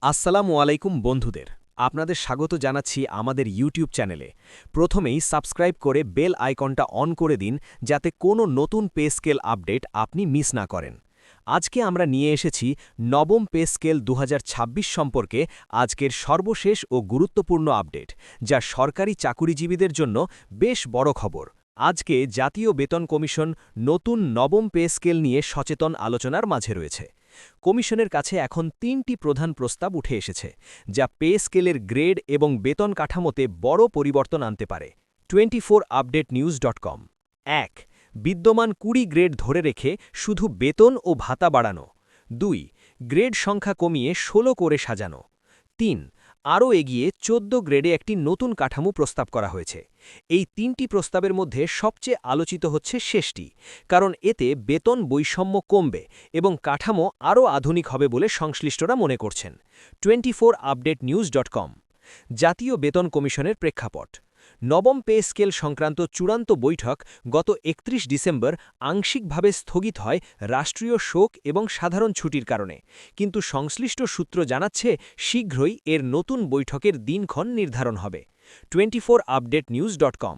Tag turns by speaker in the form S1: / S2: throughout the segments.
S1: আসসালামু আলাইকুম বন্ধুদের, আপনাদের স্বাগত জানাচ্ছি আমাদের ইউটিউব চ্যানেলে। প্রথমেই সাবস্ক্রাইব করে বেল আইকনটা অন করে দিন, যাতে কোনো নতুন পে স্কেল আপডেট আপনি মিস না করেন। আজকে আমরা নিয়ে এসেছি নবম পে স্কেল ২০২৬ সম্পর্কে আজকের সর্বশেষ ও গুরুত্বপূর্ণ আপডেট, যা সরকারি চাকুরিজীবীদের জন্য বেশ বড় খবর। আজকে জাতীয় বেতন কমিশন নতুন নবম পে স্কেল নিয়ে সচেতন আলোচনার মাঝে রয়েছে। কমিশনের কাছে এখন ৩টি প্রধান প্রস্তাব উঠে এসেছে, যা পে স্কেলের গ্রেড এবং বেতন কাঠামোতে বড় পরিবর্তন আনতে পারে। 24updatenews.com ১. বিদ্যমান ২০ গ্রেড ধরে রেখে শুধু বেতন ও ভাতা বাড়ানো। ২. গ্রেড সংখ্যা কমিয়ে ১৬ করে সাজানো। ৩. আরও এগিয়ে ১৪ গ্রেডে একটি নতুন কাঠামো প্রস্তাব করা হয়েছে। এই ৩টি প্রস্তাবের মধ্যে সবচেয়ে আলোচিত হচ্ছে শেষটি, কারণ এতে বেতন বৈষম্য কমবে এবং কাঠামো আরও আধুনিক হবে বলে সংশ্লিষ্টরা মনে করছেন। 24updatenews.com জাতীয় বেতন কমিশনের প্রেক্ষাপট। নবম পে স্কেল সংক্রান্ত চূড়ান্ত বৈঠক গত ৩১ ডিসেম্বর আংশিকভাবে স্থগিত হয় রাষ্ট্রীয় শোক এবং সাধারণ ছুটির কারণে, কিন্তু সংশ্লিষ্ট সূত্র জানাচ্ছে শীঘ্রই এর নতুন বৈঠকের দিনক্ষণ নির্ধারণ হবে। 24updatenews.com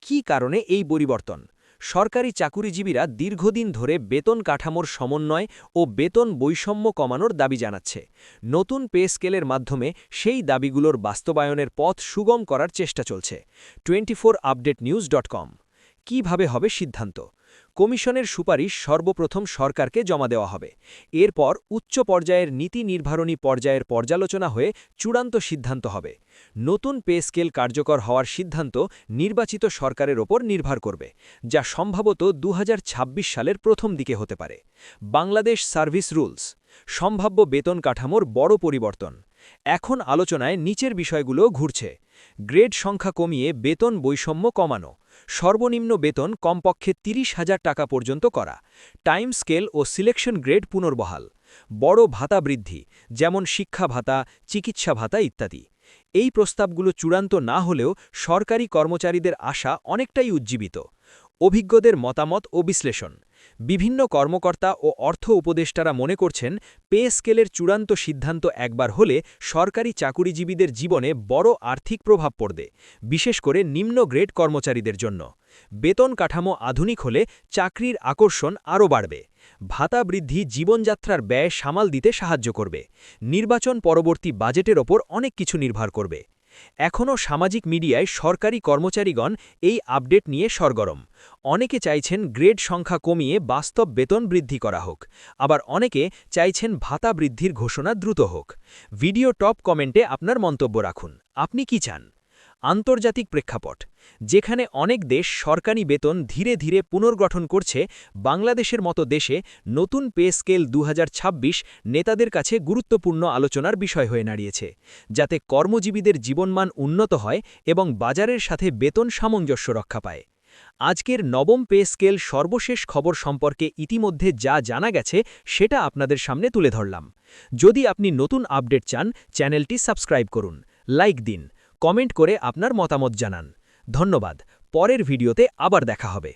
S1: কী কারণে এই পরিবর্তন? সরকারি চাকুরিজীবীরা দীর্ঘদিন ধরে বেতন কাঠামোর সমন্বয় ও বেতন বৈষম্য কমানোর দাবি জানাচ্ছে। নতুন পে স্কেলের মাধ্যমে সেই দাবিগুলোর বাস্তবায়নের পথ সুগম করার চেষ্টা চলছে। 24updatenews.com কিভাবে হবে সিদ্ধান্ত? কমিশনের সুপারিশ সর্বপ্রথম সরকারকে জমা দেওয়া হবে। এরপর উচ্চ পর্যায়ের নীতি নির্ধারণী পর্যায়ের পর্যালোচনা হয়ে চূড়ান্ত সিদ্ধান্ত হবে। নতুন পে স্কেল কার্যকর হওয়ার সিদ্ধান্ত নির্বাচিত সরকারের ওপর নির্ভর করবে, যা সম্ভবত ২০২৬ সালের প্রথম দিকে হতে পারে। বাংলাদেশ সার্ভিস রুলস সম্ভাব্য বেতন কাঠামোর বড় পরিবর্তন। এখন আলোচনায় নিচের বিষয়গুলো ঘুরছে। গ্রেড সংখ্যা কমিয়ে বেতন বৈষম্য কমানো, সর্বনিম্ন বেতন কমপক্ষে ৩০,০০০ টাকা পর্যন্ত করা, টাইম স্কেল ও সিলেকশন গ্রেড পুনর্বহাল, বড় ভাতা বৃদ্ধি, যেমন শিক্ষা ভাতা, চিকিৎসা ভাতা ইত্যাদি। এই প্রস্তাবগুলো চূড়ান্ত না হলেও সরকারি কর্মচারীদের আশা অনেকটাই উজ্জীবিত। অভিজ্ঞদের মতামত ও বিশ্লেষণ। বিভিন্ন কর্মকর্তা ও অর্থ উপদেষ্টারা মনে করছেন, পে স্কেলের চূড়ান্ত সিদ্ধান্ত একবার হলে সরকারি চাকুরিজীবীদের জীবনে বড় আর্থিক প্রভাব পড়বে, বিশেষ করে নিম্ন গ্রেড কর্মচারীদের জন্য। বেতন কাঠামো আধুনিক হলে চাকরির আকর্ষণ আরও বাড়বে। ভাতা বৃদ্ধি জীবনযাত্রার ব্যয় সামাল দিতে সাহায্য করবে। নির্বাচন পরবর্তী বাজেটের ওপর অনেক কিছু নির্ভর করবে। এখনও সামাজিক মিডিয়ায় সরকারি কর্মচারীগণ এই আপডেট নিয়ে সরগরম। অনেকে চাইছেন গ্রেড সংখ্যা কমিয়ে বাস্তব বেতন বৃদ্ধি করা হোক, আবার অনেকে চাইছেন ভাতা বৃদ্ধির ঘোষণা দ্রুত হোক। ভিডিও টপ কমেন্টে আপনার মন্তব্য রাখুন। আপনি কি চান? আন্তর্জাতিক প্রেক্ষাপট। যেখানে অনেক দেশ সরকারি বেতন ধীরে ধীরে পুনর্গঠন করছে, বাংলাদেশের মতো দেশে নতুন পে স্কেল ২০২৬ নেতাদের কাছে গুরুত্বপূর্ণ আলোচনার বিষয় হয়ে দাঁড়িয়েছে, যাতে কর্মজীবীদের জীবনমান উন্নত হয় এবং বাজারের সাথে বেতন সামঞ্জস্য রক্ষা পায়। আজকের নবম পে স্কেল সর্বশেষ খবর সম্পর্কে ইতিমধ্যে যা জানা গেছে সেটা আপনাদের সামনে তুলে ধরলাম। যদি আপনি নতুন আপডেট চান, চ্যানেলটি সাবস্ক্রাইব করুন, লাইক দিন, কমেন্ট করে আপনার মতামত জানান। ধন্যবাদ। পরের ভিডিওতে আবার দেখা হবে।